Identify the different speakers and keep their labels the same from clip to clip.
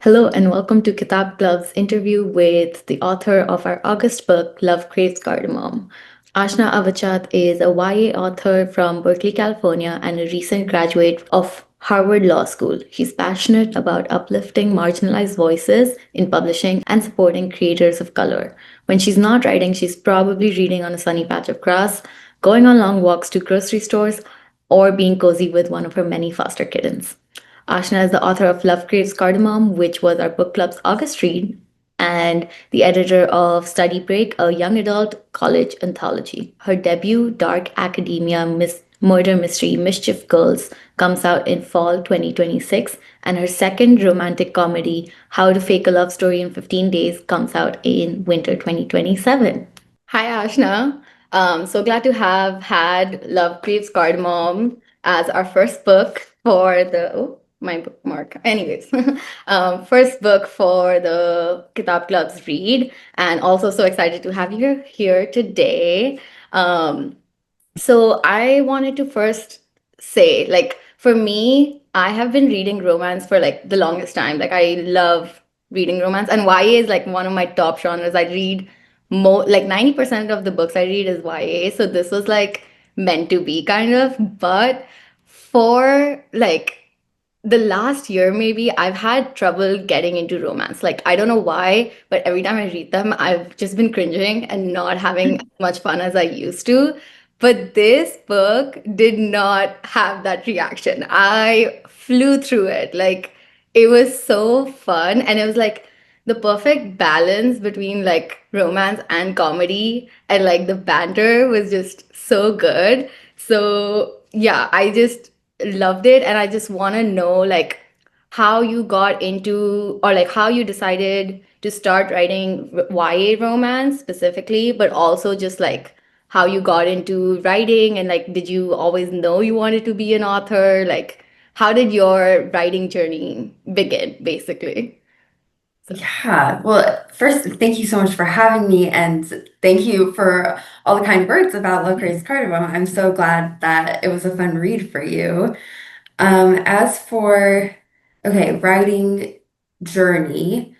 Speaker 1: Hello and welcome to Kitaab Klub's interview with the author of our August book, Love Craves Cardamom. Aashna Avachat is a YA author from Berkeley, California, and a recent graduate of Harvard Law School. She's passionate about uplifting marginalized voices in publishing and supporting creators of color. When she's not writing, she's probably reading on a sunny patch of grass, going on long walks to grocery stores, or being cozy with one of her many foster kittens. Ashna is the author of Love Craves Cardamom, which was our book club's August read, and the editor of Study Break, a young adult college anthology. Her debut, Dark Academia Murder Mystery Mischief Girls, comes out in fall 2026, and her second romantic comedy, How to Fake a Love Story in 15 Days, comes out in winter 2027. Hi, Ashna. So glad to have had Love Craves Cardamom as our first book for my bookmark. Anyways, first book for the Kitab Club's read, and also so excited to have you here today. Um, so I wanted to first say, like, for me, I have been reading romance for like the longest time. Like, I love reading romance, and YA is like one of my top genres. I read more like 90% of the books I read is YA. So this was like meant to be kind of, but for like the last year maybe I've had trouble getting into romance. Like I don't know why, but every time I read them, I've just been cringing and not having as much fun as I used to. But this book did not have that reaction. I flew through it. Like it was so fun, and it was like the perfect balance between like romance and comedy, and like the banter was just so good. So yeah, I just loved it, and I just want to know like how you got into, or like how you decided to start writing YA romance specifically, but also just like how you got into writing, and like did you always know you wanted to be an author? Like how did your writing journey begin basically? So
Speaker 2: Yeah. Well, first, thank you so much for having me, and thank you for all the kind words about Love Craves Cardamom. I'm so glad that it was a fun read for you. As for, okay, writing journey,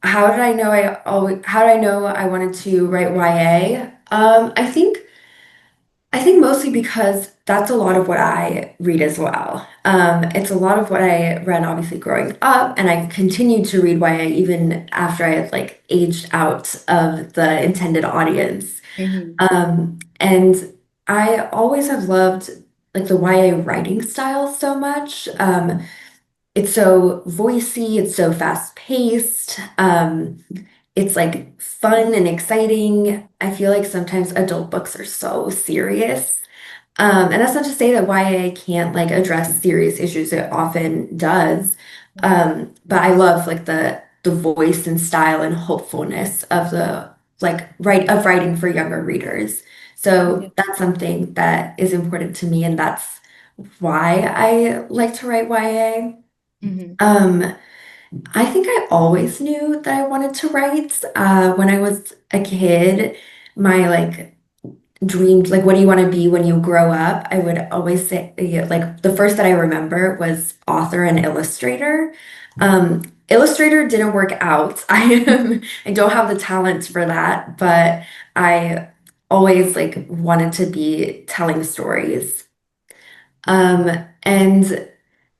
Speaker 2: how did I know I wanted to write YA? I think mostly because that's a lot of what I read as well. It's a lot of what I read, obviously, growing up, and I continued to read YA even after I had like aged out of the intended audience.
Speaker 1: Mhm.
Speaker 2: And I always have loved like the YA writing style so much. It's so voicey, it's so fast paced. It's like fun and exciting. I feel like sometimes adult books are so serious. And that's not to say that YA can't like address serious issues. It often does. But I love like the voice and style and hopefulness of the writing for younger readers.
Speaker 1: Yeah.
Speaker 2: So that's something that is important to me, and that's why I like to write YA.
Speaker 1: Mhm.
Speaker 2: Um, I think I always knew that I wanted to write. When I was a kid, my like dreamed like what do you want to be when you grow up? I would always say yeah, like the first that I remember was author and illustrator. Illustrator didn't work out. I don't have the talent for that, but I always like wanted to be telling stories. And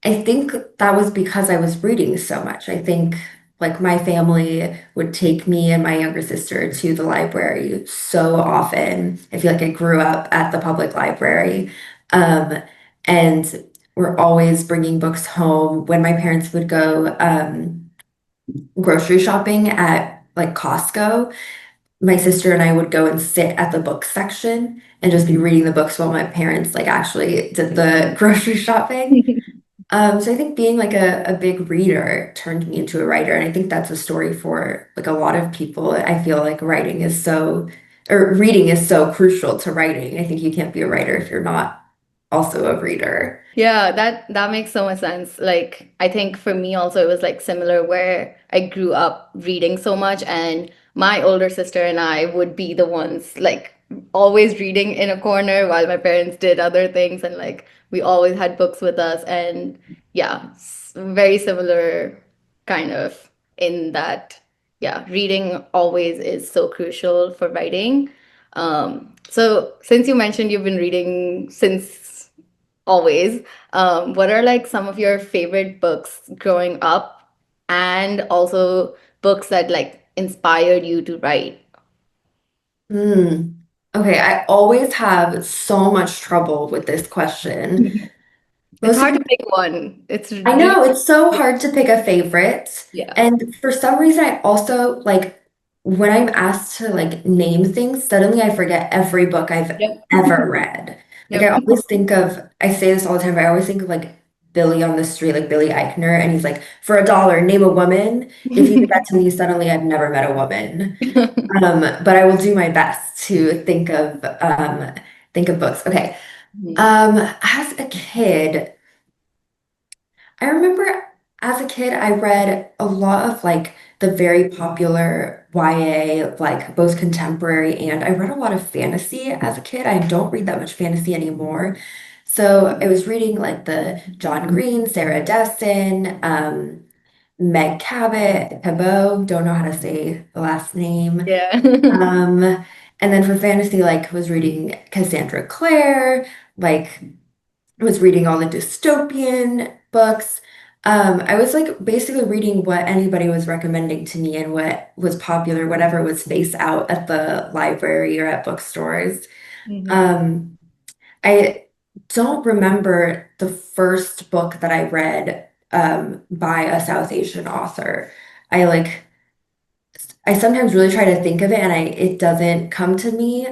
Speaker 2: I think that was because I was reading so much. I think like my family would take me and my younger sister to the library so often. I feel like I grew up at the public library. Um, and we're always bringing books home. When my parents would go grocery shopping at like Costco, my sister and I would go and sit at the book section and just be reading the books while my parents like actually did the grocery shopping. So I think being like a big reader turned me into a writer, and I think that's a story for like a lot of people. I feel like reading is so crucial to writing. I think you can't be a writer if you're not also a reader.
Speaker 1: Yeah, that makes so much sense. Like I think for me also it was like similar where I grew up reading so much, and my older sister and I would be the ones like always reading in a corner while my parents did other things, and like we always had books with us, and yeah, very similar kind of in that, yeah, reading always is so crucial for writing. So since you mentioned you've been reading since always, what are like some of your favorite books growing up and also books that like inspired you to write?
Speaker 2: Hmm. Okay, I always have so much trouble with this question.
Speaker 1: It's
Speaker 2: Most of
Speaker 1: hard to pick one. It's
Speaker 2: I
Speaker 1: really,
Speaker 2: know it's so hard to pick a favorite.
Speaker 1: yeah.
Speaker 2: And for some reason, I also like when I'm asked to like name things, suddenly I forget every book I've
Speaker 1: Yep.
Speaker 2: ever read. Like I
Speaker 1: Yep.
Speaker 2: always think of, I say this all the time, but I always think of like Billy on the street, like Billy Eichner, and he's like, for a dollar, name a woman. If you did that to me, suddenly I've never met a woman. But I will do my best to think of books. Okay. As a kid. I remember as a kid, I read a lot of like the very popular YA, like both contemporary and I read a lot of fantasy as a kid. I don't read that much fantasy anymore. So I was reading like the John Green, Sarah Destin, Meg Cabot, don't know how to say the last name.
Speaker 1: Yeah.
Speaker 2: Um, and then for fantasy, like was reading Cassandra Clare, like was reading all the dystopian books. I was like basically reading what anybody was recommending to me and what was popular, whatever was spaced out at the library or at bookstores.
Speaker 1: Mhm.
Speaker 2: Um, I don't remember the first book that I read by a South Asian author. I like I sometimes really try to think of it and I it doesn't come to me.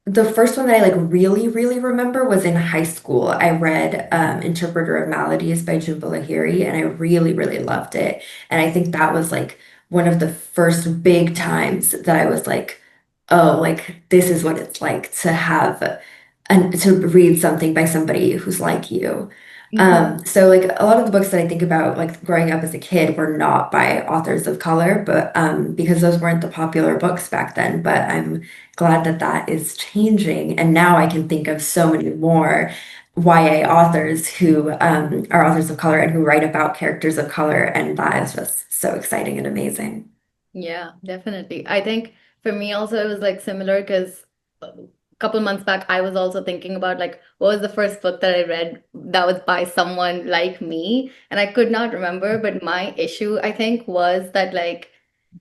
Speaker 2: The first one that I like really, really remember was in high school. I read Interpreter of Maladies by Jhumpa Lahiri, and I really, really loved it. And I think that was like one of the first big times that I was like, oh, like this is what it's like to have and to read something by somebody who's like you.
Speaker 1: Mhm.
Speaker 2: So like a lot of the books that I think about like growing up as a kid were not by authors of color, but because those weren't the popular books back then. But I'm glad that that is changing, and now I can think of so many more YA authors who are authors of color and who write about characters of color, and that is just so exciting and amazing.
Speaker 1: Yeah, definitely. I think for me also it was like similar because a couple months back I was also thinking about like what was the first book that I read that was by someone like me, and I could not remember, but my issue I think was that like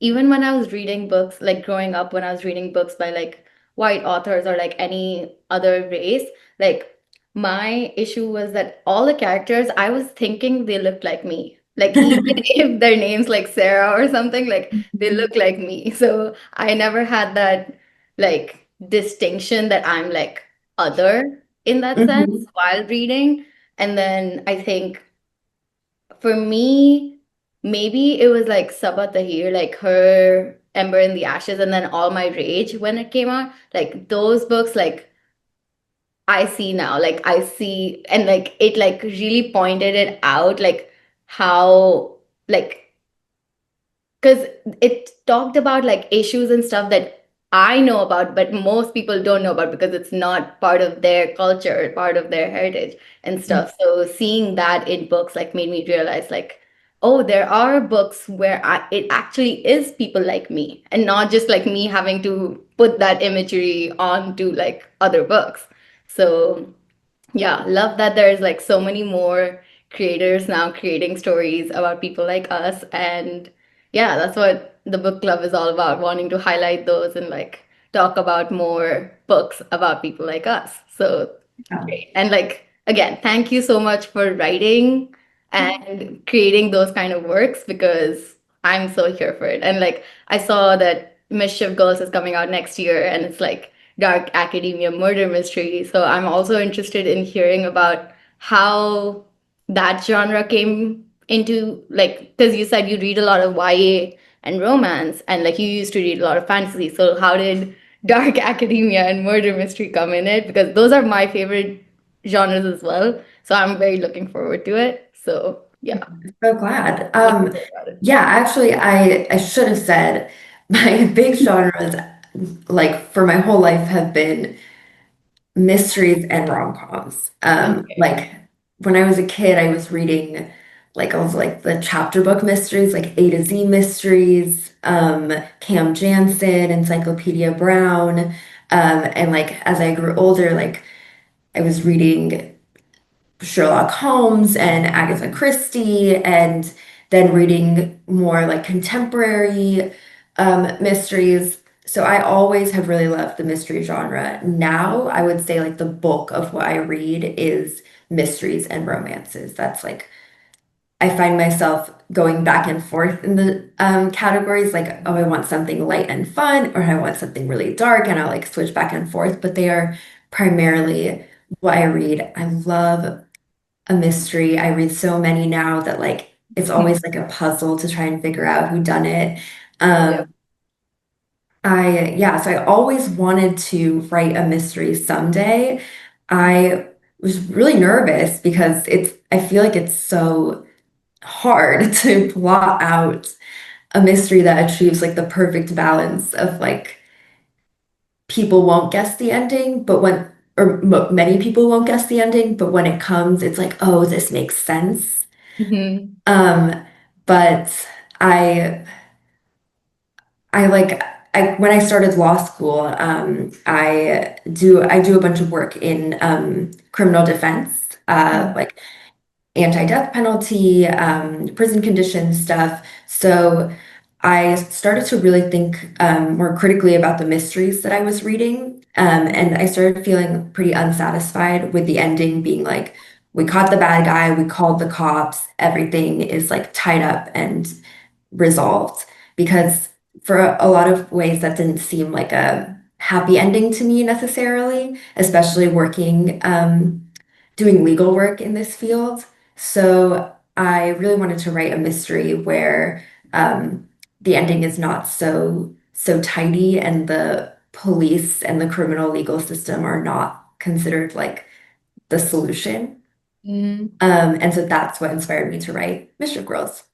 Speaker 1: even when I was reading books like growing up when I was reading books by like white authors or like any other race, like my issue was that all the characters I was thinking they looked like me. Like even if their names like Sarah or something, like they look like me. So I never had that like distinction that I'm like other in that sense
Speaker 2: Mhm.
Speaker 1: while reading. And then I think for me, maybe it was like Sabaa Tahir, like her Ember in the Ashes, and then All My Rage when it came out. Like those books, like I see now, like I see, and like it like really pointed it out, like how like because it talked about like issues and stuff that I know about, but most people don't know about because it's not part of their culture, part of their heritage and stuff. So seeing that in books like made me realize like, oh, there are books where it actually is people like me and not just like me having to put that imagery onto like other books. So yeah, love that there's like so many more creators now creating stories about people like us. And yeah, that's what the book club is all about, wanting to highlight those and like talk about more books about people like us. So
Speaker 2: Yeah.
Speaker 1: great. And like again, thank you so much for writing and creating those kind of works because I'm so here for it. And like I saw that Mischief Girls is coming out next year and it's like dark academia murder mystery. So I'm also interested in hearing about how that genre came into like because you said you read a lot of YA and romance and like you used to read a lot of fantasy. So how did dark academia and murder mystery come in it? Because those are my favorite genres as well. So I'm very looking forward to it. So yeah,
Speaker 2: So glad.
Speaker 1: you can say about it.
Speaker 2: Yeah, actually, I should have said my big genres, like for my whole life, have been mysteries and rom-coms.
Speaker 1: Okay.
Speaker 2: Like when I was a kid, I was reading like all of like the chapter book mysteries, like A to Z mysteries, Cam Jansen, Encyclopedia Brown. And like as I grew older, like I was reading Sherlock Holmes and Agatha Christie, and then reading more like contemporary mysteries. So I always have really loved the mystery genre. Now I would say like the bulk of what I read is mysteries and romances. That's like I find myself going back and forth in the categories, like, oh, I want something light and fun, or I want something really dark, and I'll like switch back and forth, but they are primarily what I read. I love a mystery. I read so many now that like it's always like a puzzle to try and figure out who done it.
Speaker 1: Yep.
Speaker 2: Um, so I always wanted to write a mystery someday. I was really nervous because I feel like it's so hard to plot out a mystery that achieves like the perfect balance of like people won't guess the ending, but many people won't guess the ending, but when it comes, it's like, oh, this makes sense.
Speaker 1: Mhm.
Speaker 2: Um, but I I like when I started law school, I do a bunch of work in criminal defense, like anti-death penalty, prison conditions stuff. So I started to really think more critically about the mysteries that I was reading, and I started feeling pretty unsatisfied with the ending being like, we caught the bad guy, we called the cops, everything is like tied up and resolved because for a lot of ways that didn't seem like a happy ending to me necessarily, especially working doing legal work in this field. So I really wanted to write a mystery where the ending is not so tidy and the police and the criminal legal system are not considered like the solution.
Speaker 1: Mhm.
Speaker 2: And so that's what inspired me to write Mischief Girls.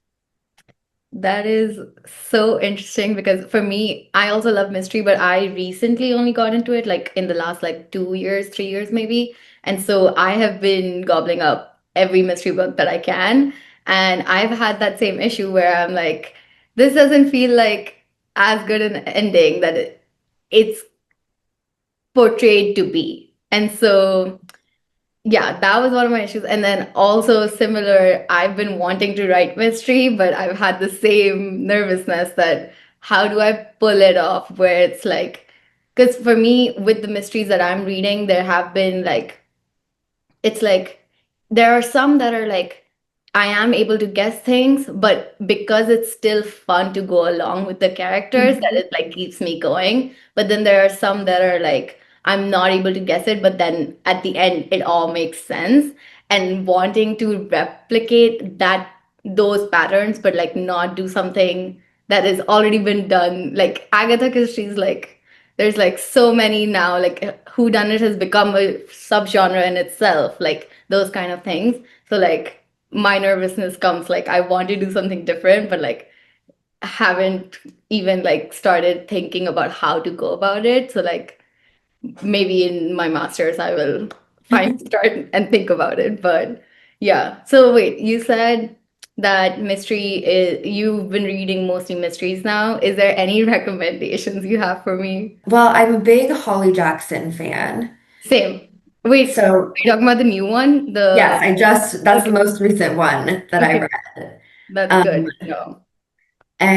Speaker 1: That is so interesting because for me, I also love mystery, but I recently only got into it like in the last like 2 years, 3 years maybe. And so I have been gobbling up every mystery book that I can. And I've had that same issue where I'm like, this doesn't feel like as good an ending that it's portrayed to be. And so yeah, that was one of my issues. And then also similar, I've been wanting to write mystery, but I've had the same nervousness that how do I pull it off where it's like, because for me, with the mysteries that I'm reading, there have been like it's like there are some that are like I am able to guess things, but because it's still fun to go along with the characters, that
Speaker 2: Mhm.
Speaker 1: it like keeps me going. But then there are some that are like I'm not able to guess it, but then at the end it all makes sense. And wanting to replicate those patterns, but like not do something that has already been done. Like Agatha Christie's like there's like so many now like whodunit has become a subgenre in itself like those kind of things so like my nervousness comes like I want to do something different but like haven't even like started thinking about how to go about it so like maybe in my masters I will start and think about it but yeah so wait you said that mystery is you've been reading mostly mysteries now is there any recommendations you have for me.
Speaker 2: Well, I'm a big Holly Jackson fan.
Speaker 1: Same. Wait, are
Speaker 2: So,
Speaker 1: you talking about the new one?
Speaker 2: yes, that's the
Speaker 1: Okay,
Speaker 2: most recent one that I
Speaker 1: okay,
Speaker 2: read.
Speaker 1: that's
Speaker 2: Um,
Speaker 1: good. No,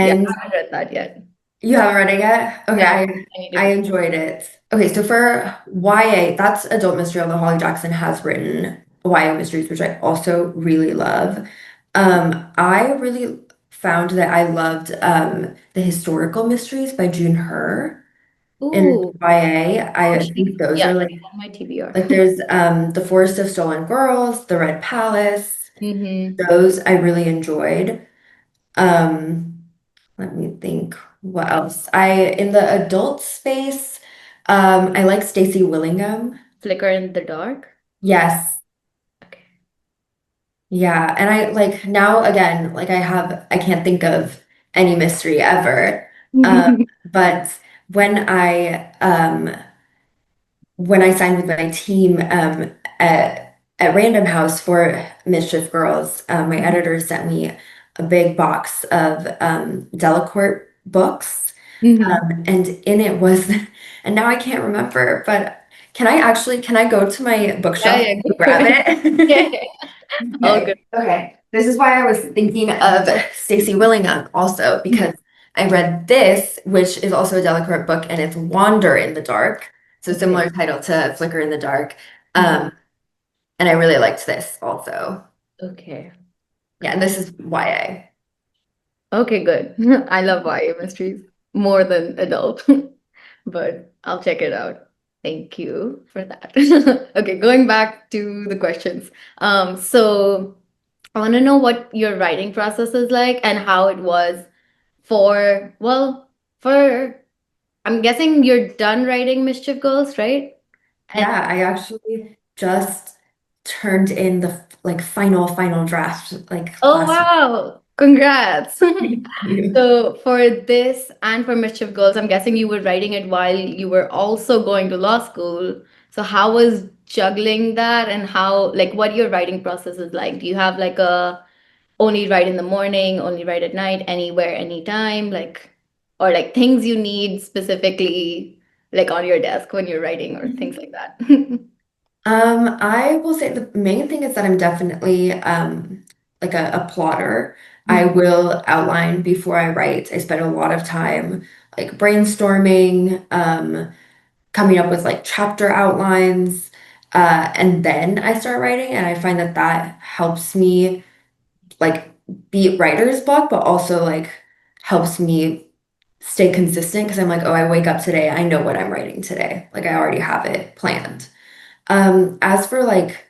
Speaker 1: yeah,
Speaker 2: and
Speaker 1: I haven't read that yet.
Speaker 2: you haven't read it yet? Okay,
Speaker 1: No, I need
Speaker 2: I
Speaker 1: to.
Speaker 2: enjoyed it. Okay, so for YA, that's adult mystery, although Holly Jackson has written YA mysteries, which I also really love. I really found that I loved the historical mysteries by June Her in
Speaker 1: Ooh,
Speaker 2: YA.
Speaker 1: oh,
Speaker 2: I think those
Speaker 1: yeah,
Speaker 2: are
Speaker 1: she's on my
Speaker 2: like
Speaker 1: TBR.
Speaker 2: there's The Forest of Stolen Girls, The Red Palace.
Speaker 1: Mm-hmm.
Speaker 2: Those I really enjoyed. Um, Let me think what else. I in the adult space, I like Stacey Willingham.
Speaker 1: Flicker in the dark.
Speaker 2: Yes.
Speaker 1: Okay.
Speaker 2: Yeah. And I like now again, like I can't think of any mystery ever. Um, but when I um when I signed with my team at Random House for Mischief Girls, my editor sent me a big box of Delacorte books.
Speaker 1: Mm-hmm.
Speaker 2: And in it was, and now I can't remember, but can I go to my
Speaker 1: Yeah,
Speaker 2: bookshelf
Speaker 1: yeah,
Speaker 2: and
Speaker 1: go for
Speaker 2: grab
Speaker 1: it. Yeah,
Speaker 2: it?
Speaker 1: yeah. All good.
Speaker 2: Okay, okay. This is why I was thinking of Stacey Willingham also, because I read this, which is also a Delacorte book, and it's Wander in the Dark. So
Speaker 1: Okay.
Speaker 2: similar title to Flicker in the Dark.
Speaker 1: Mhm.
Speaker 2: Um, and I really liked this also.
Speaker 1: Okay.
Speaker 2: Yeah, and this is YA.
Speaker 1: Okay, good. I love YA mysteries more than adult, but I'll check it out. Thank you for that. Okay, going back to the questions. So I want to know what your writing process is like and how it was for, well, for, I'm guessing you're done writing Mischief Girls, right? And
Speaker 2: Yeah, I actually just turned in the like final draft like
Speaker 1: oh,
Speaker 2: last
Speaker 1: wow. Congrats.
Speaker 2: week.
Speaker 1: So for this and for Mischief Girls, I'm guessing you were writing it while you were also going to law school. So how was juggling that and how, like, what your writing process is like? Do you have like a only write in the morning, only write at night, anywhere, anytime, like, or like things you need specifically, like on your desk when you're writing or things like that?
Speaker 2: I will say the main thing is that I'm definitely like a plotter. I
Speaker 1: Mhm.
Speaker 2: will outline before I write. I spend a lot of time like brainstorming, coming up with like chapter outlines, and then I start writing, and I find that that helps me like beat writer's block, but also like helps me stay consistent because I'm like, oh, I wake up today, I know what I'm writing today. Like I already have it planned. As for like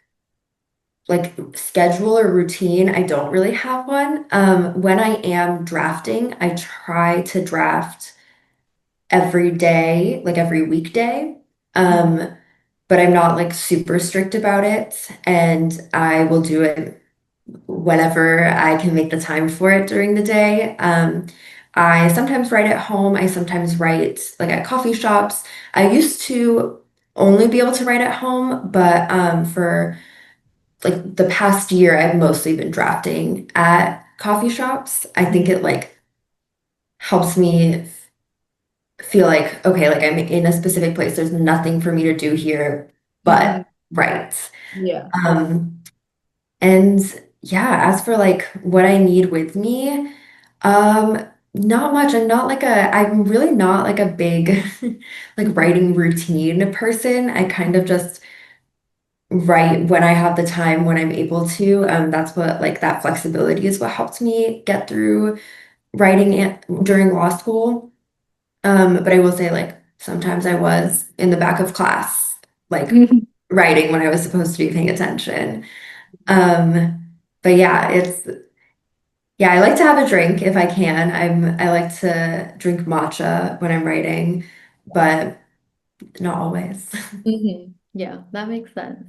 Speaker 2: schedule or routine, I don't really have one. When I am drafting, I try to draft every day, like every weekday. Um, but I'm not like super strict about it, and I will do it whenever I can make the time for it during the day. I sometimes write at home. I sometimes write like at coffee shops. I used to only be able to write at home, but for like the past year, I've mostly been drafting at coffee shops. I think it like helps me feel like, okay, like I'm in a specific place. There's nothing for me to do here but
Speaker 1: Mhm.
Speaker 2: write.
Speaker 1: Yeah.
Speaker 2: Um, and yeah, as for like what I need with me, not much. I'm really not like a big like writing routine person. I kind of just write when I have the time, when I'm able to. That's what like that flexibility is what helped me get through writing it during law school. But I will say like sometimes I was in the back of class, like writing when I was supposed to be paying attention. But yeah, yeah, I like to have a drink if I can. I like to drink matcha when I'm writing, but not always.
Speaker 1: Yeah, that makes sense.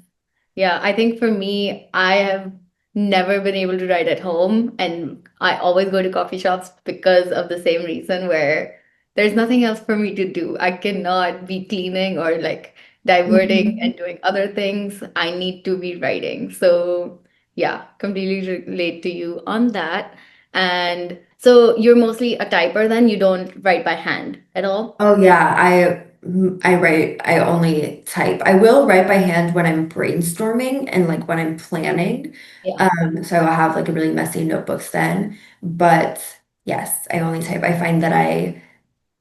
Speaker 1: Yeah, I think for me, I have never been able to write at home, and I always go to coffee shops because of the same reason where there's nothing else for me to do. I cannot be cleaning or like diverting
Speaker 2: Mhm.
Speaker 1: and doing other things. I need to be writing. So, yeah, completely relate to you on that. And so you're mostly a typer then? You don't write by hand at all?
Speaker 2: Oh yeah, I only type. I will write by hand when I'm brainstorming and like when I'm planning.
Speaker 1: Yeah.
Speaker 2: So I will have like a really messy notebooks then. But yes, I only type. I find that I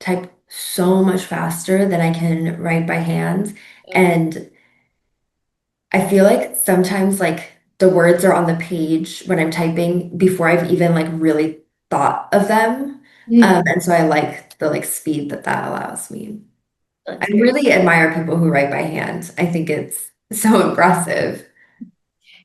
Speaker 2: type so much faster than I can write by hand. And I feel like sometimes like the words are on the page when I'm typing before I've even like really thought of them.
Speaker 1: Mhm.
Speaker 2: And so I like the like speed that that allows me. I
Speaker 1: That's great.
Speaker 2: really admire people who write by hand. I think it's so impressive.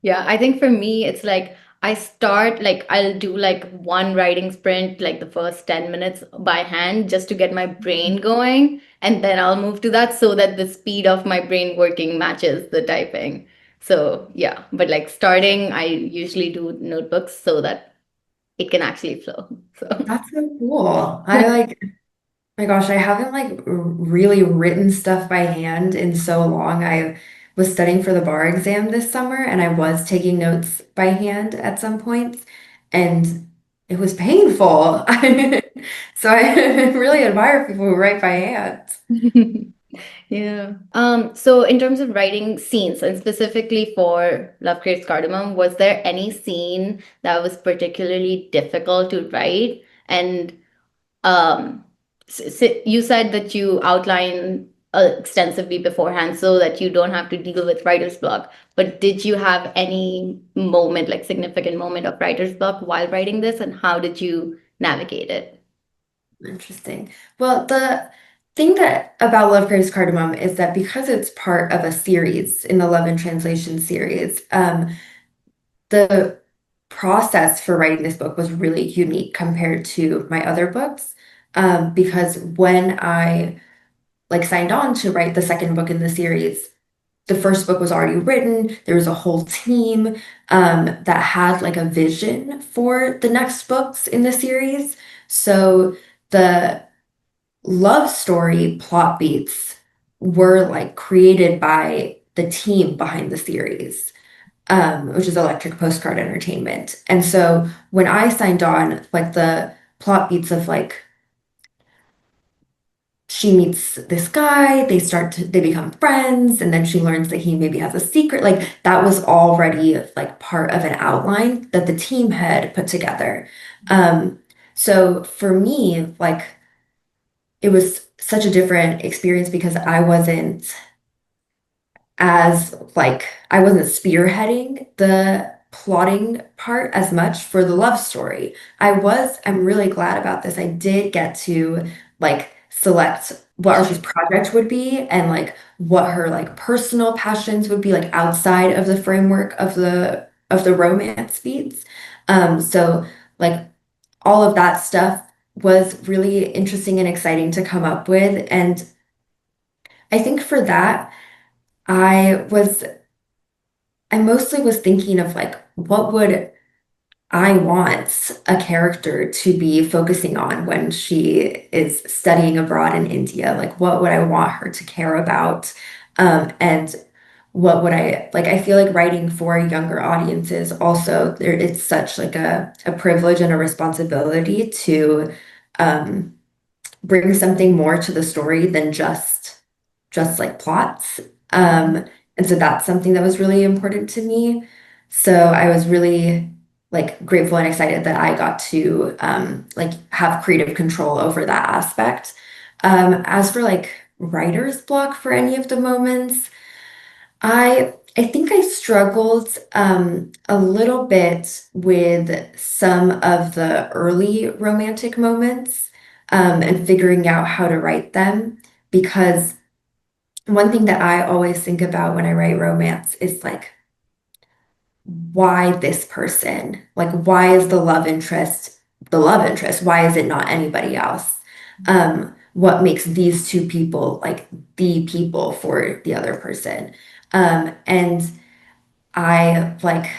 Speaker 1: Yeah, I think for me, it's like I start, like, I'll do like one writing sprint, like the first 10 minutes by hand, just to get my brain going. And then I'll move to that so that the speed of my brain working matches the typing. So, yeah, but like starting, I usually do notebooks so that it can actually flow. So,
Speaker 2: That's so cool. I like, my gosh, I haven't like really written stuff by hand in so long. was studying for the bar exam this summer, and I was taking notes by hand at some points, and it was painful. So I really admire people who write by hand.
Speaker 1: Yeah. So in terms of writing scenes, and specifically for Love Craves Cardamom, was there any scene that was particularly difficult to write? And um, you said that you outline extensively beforehand so that you don't have to deal with writer's block. But did you have any moment, like significant moment of writer's block while writing this, and how did you navigate it?
Speaker 2: Interesting. Well, the thing that about Love Craves Cardamom is that because it's part of a series in the Love and Translation series, the process for writing this book was really unique compared to my other books. Because when I signed on to write the second book in the series, the first book was already written. There was a whole team that had like a vision for the next books in the series. So the love story plot beats were like created by the team behind the series, which is Electric Postcard Entertainment. And so when I signed on, like the plot beats of like she meets this guy, they become friends, and then she learns that he maybe has a secret. Like that was already like part of an outline that the team had put together. Um, so for me, like it was such a different experience because I wasn't spearheading the plotting part as much for the love story. I'm really glad about this. I did get to like select what Archie's project would be and like what her like personal passions would be like outside of the framework of the romance beats. So like all of that stuff was really interesting and exciting to come up with. And I think for that, I was I mostly was thinking of like, what would I want a character to be focusing on when she is studying abroad in India? Like, what would I want her to care about? And what would I like? I feel like writing for younger audiences also, it's such like a privilege and a responsibility to um, bring something more to the story than just like plots. And so that's something that was really important to me. So I was really like grateful and excited that I got to like have creative control over that aspect. As for like writer's block for any of the moments, I think I struggled a little bit with some of the early romantic moments and figuring out how to write them because one thing that I always think about when I write romance is like, why this person? Like, why is the love interest? Why is it not anybody else? What makes these two people like the people for the other person? And I like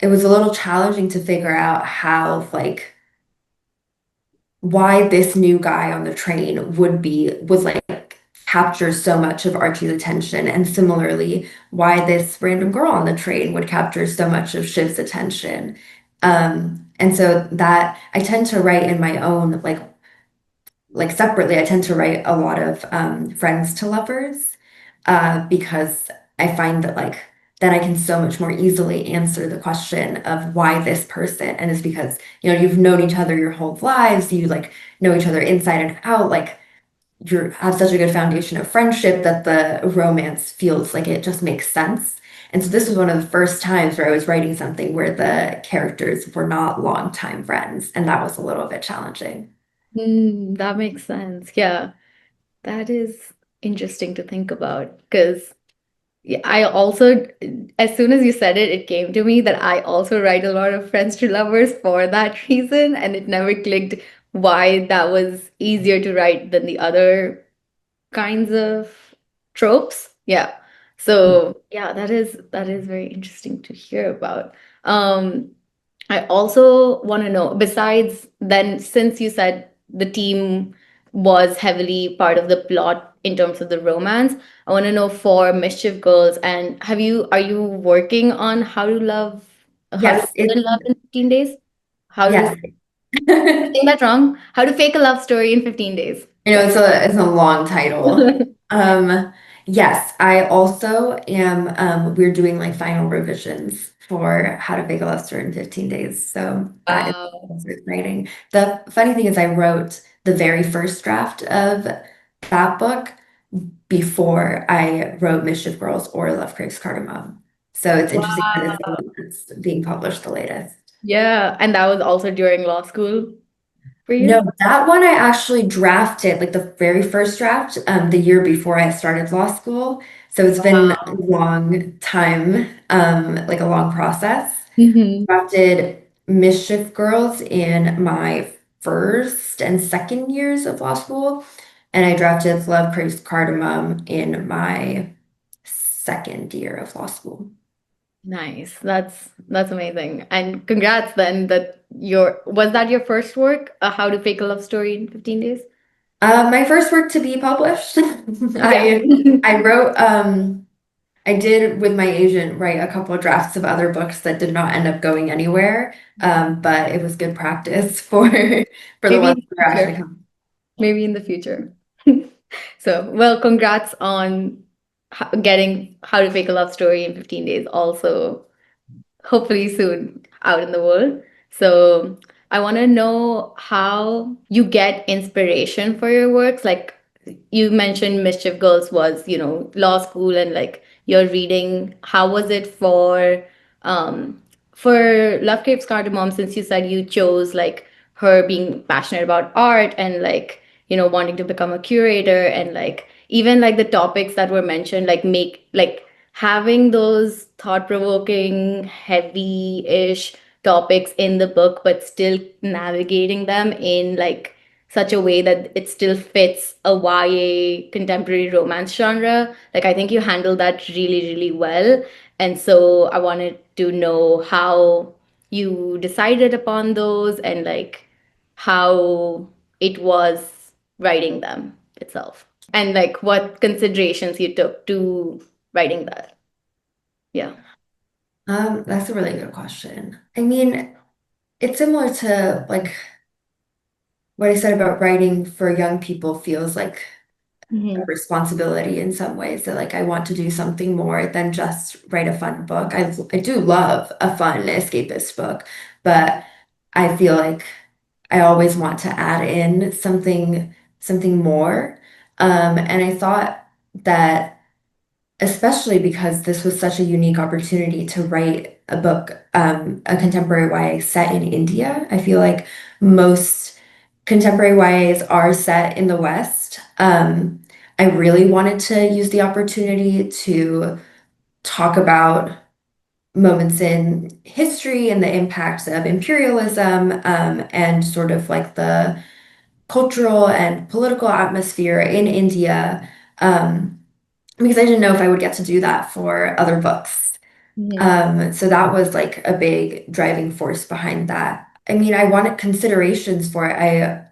Speaker 2: it was a little challenging to figure out how like why this new guy on the train was like capture so much of Archie's attention, and similarly, why this random girl on the train would capture so much of Shiv's attention. And so that I tend to write in my own like separately, I tend to write a lot of friends to lovers because I find that like then I can so much more easily answer the question of why this person. And it's because, you know, you've known each other your whole lives, you like know each other inside and out, like you have such a good foundation of friendship that the romance feels like it just makes sense. And so this was one of the first times where I was writing something where the characters were not longtime friends, and that was a little bit challenging.
Speaker 1: That makes sense. Yeah, that is interesting to think about because yeah, I also, as soon as you said it, it came to me that I also write a lot of friends to lovers for that reason, and it never clicked why that was easier to write than the other kinds of tropes. Yeah. So yeah, that is very interesting to hear about. Um, I also want to know, besides then, since you said the team was heavily part of the plot in terms of the romance. I want to know for Mischief Girls, and are you working on how to
Speaker 2: Yes,
Speaker 1: fall in love in 15 days? How to
Speaker 2: yes.
Speaker 1: saying that wrong? How to fake a love story in 15 days. Yeah.
Speaker 2: It's a long title. Um, yes, I also am we're doing like final revisions for How to Bake a Love Story in 15 Days. So that is
Speaker 1: Wow.
Speaker 2: also exciting. The funny thing is I wrote the very first draft of that book before I wrote Mischief Girls or Love Craves Cardamom. So it's interesting that it's the
Speaker 1: Wow.
Speaker 2: one that's being published the latest.
Speaker 1: Yeah, and that was also during law school for
Speaker 2: No,
Speaker 1: you?
Speaker 2: that one I actually drafted, like the very first draft, the year before I started law school. So it's been a
Speaker 1: Wow.
Speaker 2: long time, like a long process.
Speaker 1: Hmm.
Speaker 2: Drafted Mischief Girls in my first and second years of law school, and I drafted Love Craves Cardamom in my second year of law school.
Speaker 1: Nice. That's amazing. And congrats then that your was that your first work? How to Fake a Love Story in 15 days?
Speaker 2: My first work to be published.
Speaker 1: Yeah.
Speaker 2: I wrote I did with my agent write a couple of drafts of other books that did not end up going anywhere. But it was good practice for for the
Speaker 1: Maybe
Speaker 2: ones
Speaker 1: in the
Speaker 2: that are actually
Speaker 1: future.
Speaker 2: coming.
Speaker 1: Maybe in the future. So, well, congrats on getting How to Fake a Love Story in 15 days also hopefully soon out in the world. So I want to know how you get inspiration for your works. Like you mentioned Mischief Girls was, law school and like your reading. How was it um for Love Craves Cardamom, since you said you chose like her being passionate about art and like, wanting to become a curator and like even like the topics that were mentioned, like make like having those thought-provoking, heavy-ish topics in the book, but still navigating them in like such a way that it still fits a YA contemporary romance genre. Like I think you handled that really, really well. And so I wanted to know how you decided upon those and like how it was writing them itself. And like what considerations you took to writing that. Yeah.
Speaker 2: That's a really good question. I mean, it's similar to like what I said about writing for young people feels like a
Speaker 1: Hmm.
Speaker 2: responsibility in some ways that like I want to do something more than just write a fun book. I do love a fun escapist book, but I feel like I always want to add in something more. And I thought that especially because this was such a unique opportunity to write a book, a contemporary YA set in India. I feel like most contemporary YAs are set in the West. I really wanted to use the opportunity to talk about moments in history and the impacts of imperialism, and sort of like the cultural and political atmosphere in India. Because I didn't know if I would get to do that for other books.
Speaker 1: Hmm.
Speaker 2: So that was like a big driving force behind that. I mean, I wanted considerations for it. I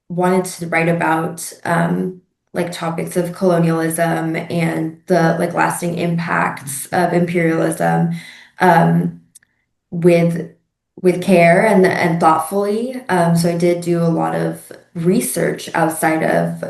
Speaker 2: wanted to write about like topics of colonialism and the like lasting impacts of imperialism, um, with care and thoughtfully. So I did do a lot of research outside of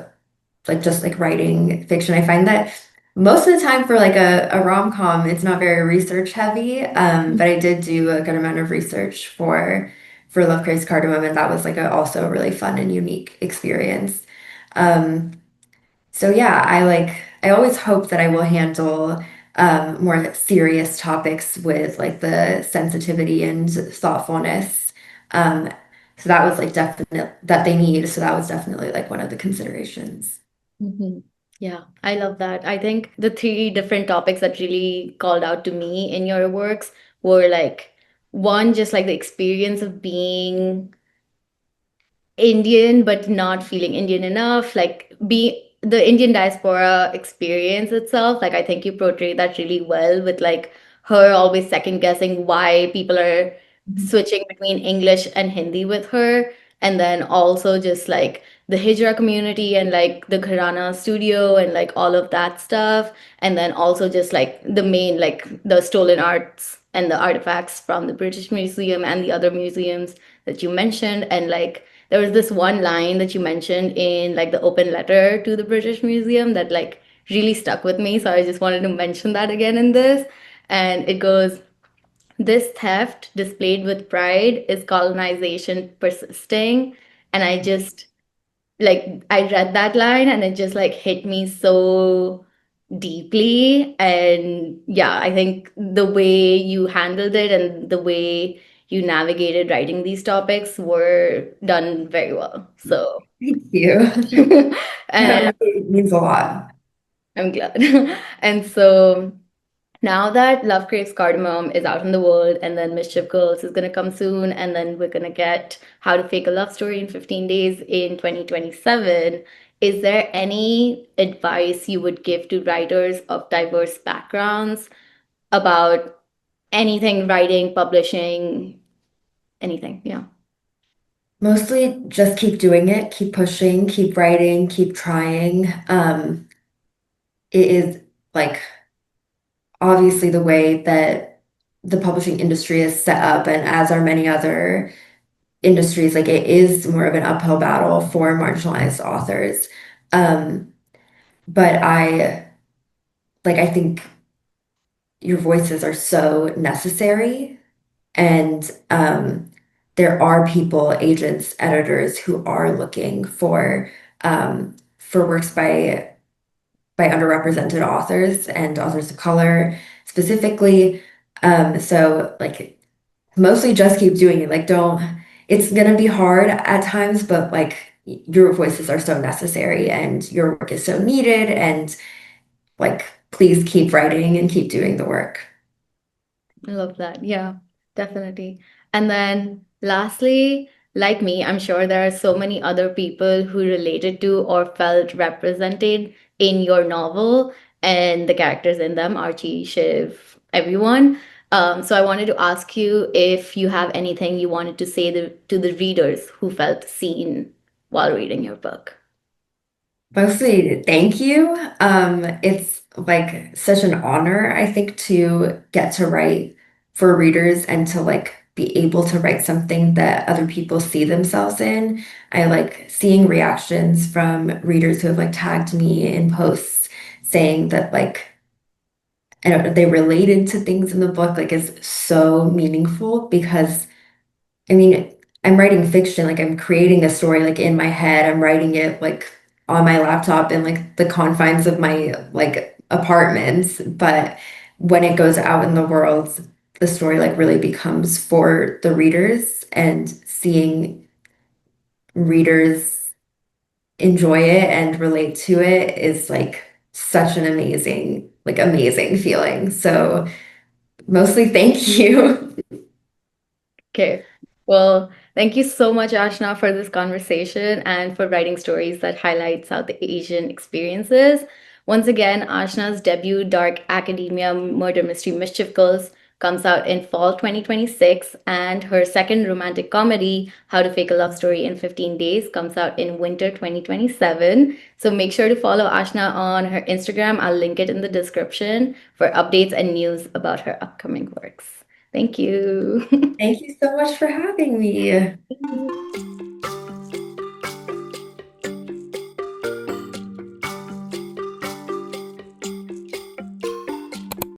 Speaker 2: like just like writing fiction. I find that most of the time for like a rom-com, it's not very research heavy. But I did do a good amount of research for Love Craves Cardamom, and that was like also a really fun and unique experience. Um, so yeah, I always hope that I will handle more serious topics with like the sensitivity and thoughtfulness. Um, so that was like definite that they need. So that was definitely like one of the considerations.
Speaker 1: Hmm. Yeah, I love that. I think the three different topics that really called out to me in your works were like one, just like the experience of being Indian, but not feeling Indian enough, like be the Indian diaspora experience itself. Like I think you portray that really well with like her always second guessing why people are switching between English and Hindi with her. and then also just like the Hijra community and like the Gharana studio and like all of that stuff, and then also just like the main like the stolen arts and the artifacts from the British Museum and the other museums that you mentioned. And like there was this one line that you mentioned in like the open letter to the British Museum that like really stuck with me, so I just wanted to mention that again in this. And it goes, this theft displayed with pride is colonization persisting. And I just like I read that line and it just like hit me so deeply. And yeah, I think the way you handled it and the way you navigated writing these topics were done very well. So
Speaker 2: Thank you.
Speaker 1: and
Speaker 2: That really means a lot.
Speaker 1: I'm glad. And so now that Love Craves Cardamom is out in the world, and then Mischief Girls is going to come soon, and then we're going to get How to Fake a Love Story in 15 Days in 2027, is there any advice you would give to writers of diverse backgrounds about anything, writing, publishing, anything? Yeah.
Speaker 2: Mostly just keep doing it, keep pushing, keep writing, keep trying. It is like obviously the way that the publishing industry is set up, and as are many other industries, like it is more of an uphill battle for marginalized authors. Um, but I think your voices are so necessary, and there are people, agents, editors who are looking for works by underrepresented authors and authors of color specifically. So like mostly just keep doing it. Like don't, it's gonna be hard at times, but like your voices are so necessary and your work is so needed, and like please keep writing and keep doing the work.
Speaker 1: I love that. Yeah, definitely. And then lastly, like me, I'm sure there are so many other people who related to or felt represented in your novel and the characters in them, Archie, Shiv, everyone. So I wanted to ask you if you have anything you wanted to say to the readers who felt seen while reading your book.
Speaker 2: Mostly, thank you. It's like such an honor, I think, to get to write for readers and to like be able to write something that other people see themselves in. I like seeing reactions from readers who have like tagged me in posts saying that like I don't know, they related to things in the book, like is so meaningful because I mean, I'm writing fiction, like I'm creating a story like in my head. I'm writing it like on my laptop in like the confines of my like apartment. But when it goes out in the world, the story like really becomes for the readers, and seeing readers enjoy it and relate to it is like such an amazing feeling. So mostly thank you.
Speaker 1: Okay. Well, thank you so much, Ashna, for this conversation and for writing stories that highlight South Asian experiences. Once again, Ashna's debut dark academia murder mystery Mischief Girls comes out in fall 2026, and her second romantic comedy, How to Fake a Love Story in 15 Days, comes out in winter 2027. So make sure to follow Ashna on her Instagram. I'll link it in the description for updates and news about her upcoming works. Thank you.
Speaker 2: Thank you so much for having me.